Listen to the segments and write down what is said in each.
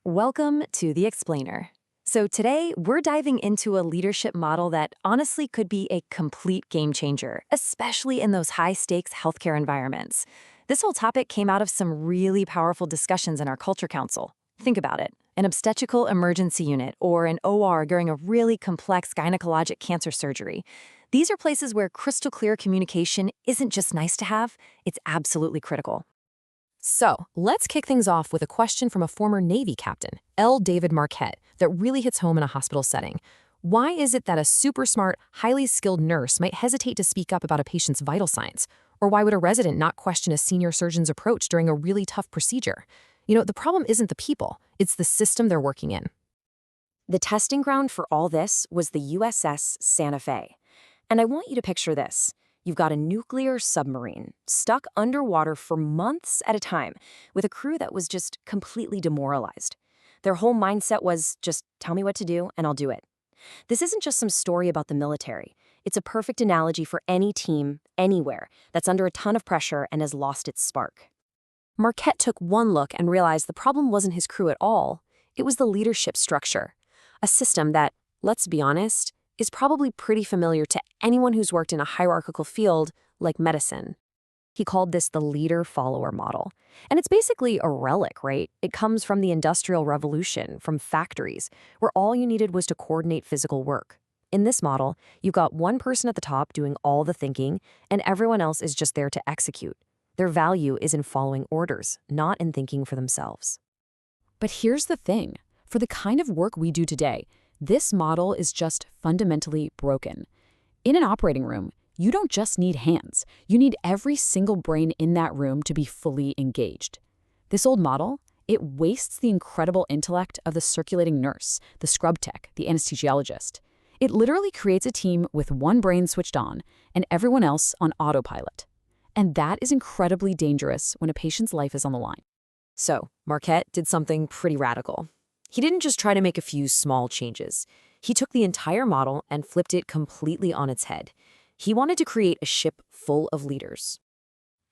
Welcome to The Explainer. So today, we're diving into a leadership model that honestly could be a complete game changer, especially in those high-stakes healthcare environments. This whole topic came out of some really powerful discussions in our Culture Council. Think about it. An obstetrical emergency unit or an OR during a really complex gynecologic cancer surgery. These are places where crystal clear communication isn't just nice to have, it's absolutely critical. So, let's kick things off with a question from a former Navy captain, L. David Marquet, that really hits home in a hospital setting. Why is it that a super smart, highly skilled nurse might hesitate to speak up about a patient's vital signs? Or why would a resident not question a senior surgeon's approach during a really tough procedure? The problem isn't the people, it's the system they're working in. The testing ground for all this was the USS Santa Fe. And I want you to picture this. You've got a nuclear submarine stuck underwater for months at a time with a crew that was just completely demoralized. Their whole mindset was just tell me what to do and I'll do it. This isn't just some story about the military. It's a perfect analogy for any team, anywhere, that's under a ton of pressure and has lost its spark. Marquette took one look and realized the problem wasn't his crew at all. It was the leadership structure. A system that, let's be honest, is probably pretty familiar to anyone who's worked in a hierarchical field like medicine. He called this the leader-follower model. And it's basically a relic, right? It comes from the Industrial Revolution, from factories, where all you needed was to coordinate physical work. In this model, you've got one person at the top doing all the thinking, and everyone else is just there to execute. Their value is in following orders, not in thinking for themselves. But here's the thing. For the kind of work we do today, this model is just fundamentally broken. In an operating room, you don't just need hands. You need every single brain in that room to be fully engaged. This old model, it wastes the incredible intellect of the circulating nurse, the scrub tech, the anesthesiologist. It literally creates a team with one brain switched on and everyone else on autopilot. And that is incredibly dangerous when a patient's life is on the line. So, Marquette did something pretty radical. He didn't just try to make a few small changes. He took the entire model and flipped it completely on its head. He wanted to create a ship full of leaders.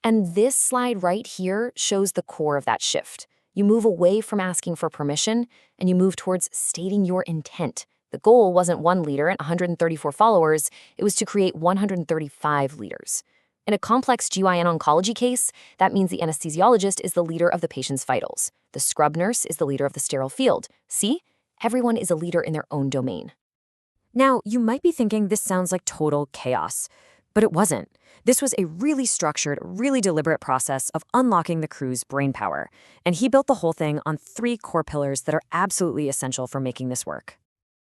And this slide right here shows the core of that shift. You move away from asking for permission, and you move towards stating your intent. The goal wasn't one leader and 134 followers, it was to create 135 leaders. In a complex GYN oncology case, that means the anesthesiologist is the leader of the patient's vitals. The scrub nurse is the leader of the sterile field. See? Everyone is a leader in their own domain. Now, you might be thinking this sounds like total chaos, but it wasn't. This was a really structured, really deliberate process of unlocking the crew's brainpower, and he built the whole thing on 3 core pillars that are absolutely essential for making this work.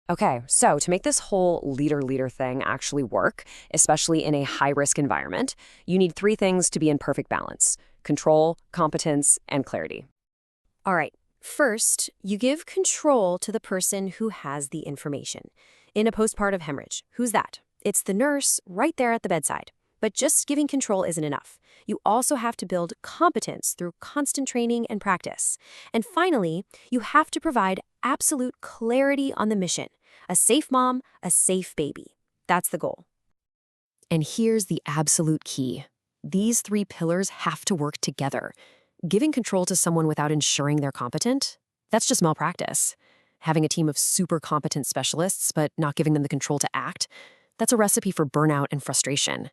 Okay, so to make this whole leader-leader thing actually work, especially in a high-risk environment, you need 3 things to be in perfect balance: control, competence, and clarity. All right, first, you give control to the person who has the information. In a postpartum hemorrhage, who's that? It's the nurse right there at the bedside. But just giving control isn't enough. You also have to build competence through constant training and practice. And finally, you have to provide absolute clarity on the mission. A safe mom, a safe baby. That's the goal. And here's the absolute key. These 3 pillars have to work together. Giving control to someone without ensuring they're competent, that's just malpractice. Having a team of super competent specialists but not giving them the control to act, that's a recipe for burnout and frustration.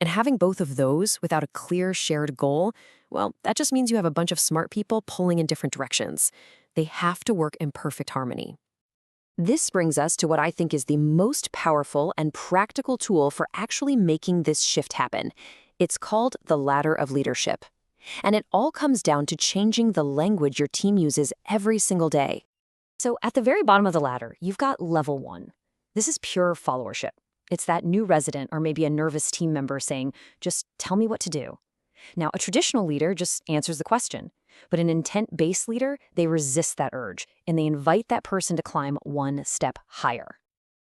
And having both of those without a clear shared goal, well, that just means you have a bunch of smart people pulling in different directions. They have to work in perfect harmony. This brings us to what I think is the most powerful and practical tool for actually making this shift happen. It's called the ladder of leadership. And it all comes down to changing the language your team uses every single day. So at the very bottom of the ladder, you've got level 1. This is pure followership. It's that new resident or maybe a nervous team member saying, just tell me what to do. Now, a traditional leader just answers the question. But an intent-based leader, they resist that urge, and they invite that person to climb one step higher.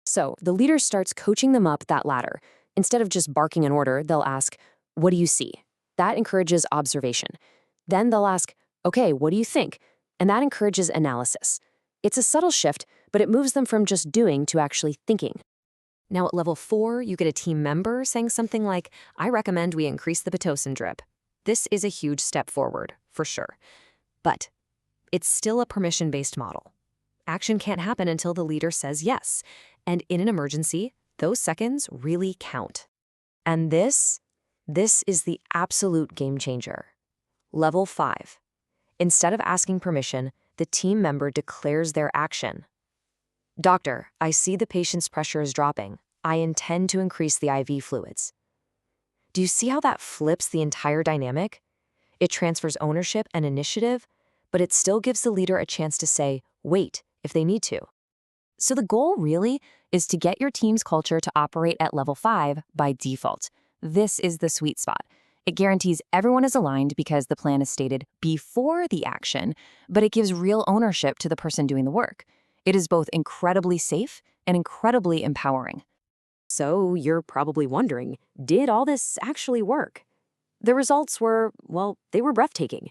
So the leader starts coaching them up that ladder. Instead of just barking an order, they'll ask, what do you see? That encourages observation. Then they'll ask, okay, what do you think? And that encourages analysis. It's a subtle shift, but it moves them from just doing to actually thinking. Now at level 4, you get a team member saying something like, I recommend we increase the Pitocin drip. This is a huge step forward, for sure. But It's still a permission-based model. Action can't happen until the leader says yes, and in an emergency, those seconds really count. And this is the absolute game changer. Level 5. Instead of asking permission, the team member declares their action. Doctor, I see the patient's pressure is dropping. I intend to increase the IV fluids. Do you see how that flips the entire dynamic? It transfers ownership and initiative, but it still gives the leader a chance to say, wait, if they need to. So the goal really is to get your team's culture to operate at level 5 by default. This is the sweet spot. It guarantees everyone is aligned because the plan is stated before the action, but it gives real ownership to the person doing the work. It is both incredibly safe and incredibly empowering. So you're probably wondering, did all this actually work? The results were, well, they were breathtaking.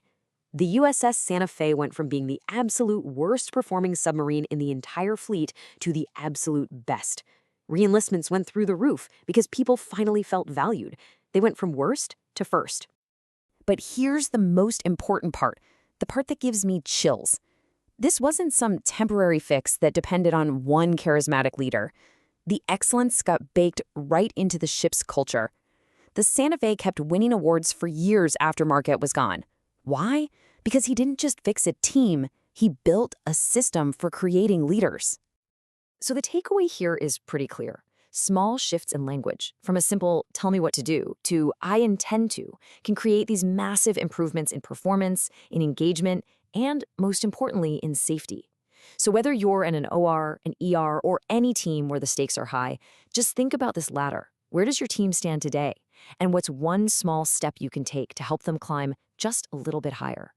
The USS Santa Fe went from being the absolute worst performing submarine in the entire fleet to the absolute best. Reenlistments went through the roof because people finally felt valued. They went from worst to first. But here's the most important part, the part that gives me chills. This wasn't some temporary fix that depended on one charismatic leader. The excellence got baked right into the ship's culture. The Santa Fe kept winning awards for years after Marquet was gone. Why? Because he didn't just fix a team, he built a system for creating leaders. So the takeaway here is pretty clear. Small shifts in language, from a simple tell me what to do to I intend to, can create these massive improvements in performance, in engagement, and most importantly, in safety. So whether you're in an OR, an ER, or any team where the stakes are high, just think about this ladder. Where does your team stand today? And what's one small step you can take to help them climb just a little bit higher?